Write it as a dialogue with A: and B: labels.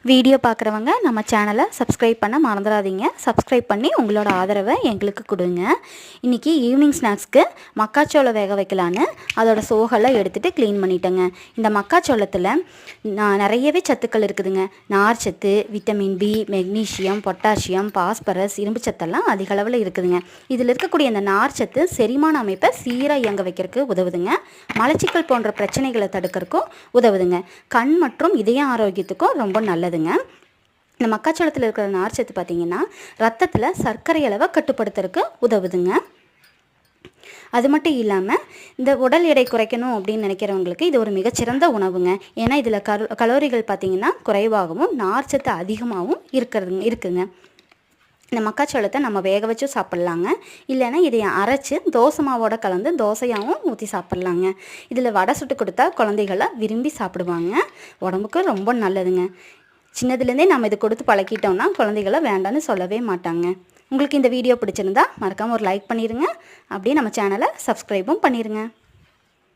A: Video பார்க்குறவங்க நம்ம சேனலை சப்ஸ்கிரைப் பண்ண மறந்துடாதீங்க. சப்ஸ்கிரைப் பண்ணி உங்களோட ஆதரவை எங்களுக்கு கொடுங்க. இன்றைக்கி ஈவினிங் ஸ்நாக்ஸ்க்கு மக்காச்சோளம் வேக வைக்கலான்னு அதோட சோகெல்லாம் எடுத்துகிட்டு க்ளீன் பண்ணிட்டேங்க. இந்த மக்காச்சோளத்தில் நிறையவே சத்துக்கள் இருக்குதுங்க. நார் சத்து, vitamin B, magnesium, potassium, phosphorus, இரும்பு சத்தெல்லாம் அதிக அளவில் இருக்குதுங்க. இதில் இருக்கக்கூடிய இந்த நார் சத்து செரிமான அமைப்பை சீராக இயங்க வைக்கிறதுக்கு உதவுதுங்க. மலச்சிக்கல் போன்ற பிரச்சனைகளை தடுக்கிறதுக்கும் உதவுதுங்க. கண் மற்றும் இதய ஆரோக்கியத்துக்கும் ரொம்ப நல்லதுங்க. இந்த மக்காச்சோளத்தில் இருக்கிற நார்ச்சத்து பார்த்திங்கன்னா ரத்தத்தில் சர்க்கரை அளவை கட்டுப்படுத்துறதுக்கு உதவுதுங்க. அது மட்டும் இல்லாமல் இந்த உடல் எடை குறைக்கணும் அப்படின்னு நினைக்கிறவங்களுக்கு இது ஒரு மிகச்சிறந்த உணவுங்க. ஏன்னா இதில் கலோரிகள் பார்த்திங்கன்னா குறைவாகவும் நார்ச்சத்து அதிகமாகவும் இருக்குங்க. இந்த மக்காச்சோளத்தை நம்ம வேக வச்சு சாப்பிட்லாங்க. இல்லைன்னா இதை அரைச்சி தோசை மாவோட கலந்து தோசையாகவும் ஊற்றி சாப்பிட்லாங்க. இதில் வடை சுட்டு கொடுத்தா குழந்தைகள்லாம் விரும்பி சாப்பிடுவாங்க. உடம்புக்கு ரொம்ப நல்லதுங்க. சின்னதுலேருந்தே நம்ம இது கொடுத்து பழக்கிட்டோம்னா குழந்தைகளை வேண்டான்னு சொல்லவே மாட்டாங்க. உங்களுக்கு இந்த வீடியோ பிடிச்சிருந்தா மறக்காமல் ஒரு லைக் பண்ணிடுங்க. அப்படியே நம்ம சேனலை சப்ஸ்கிரைபும் பண்ணிடுங்க.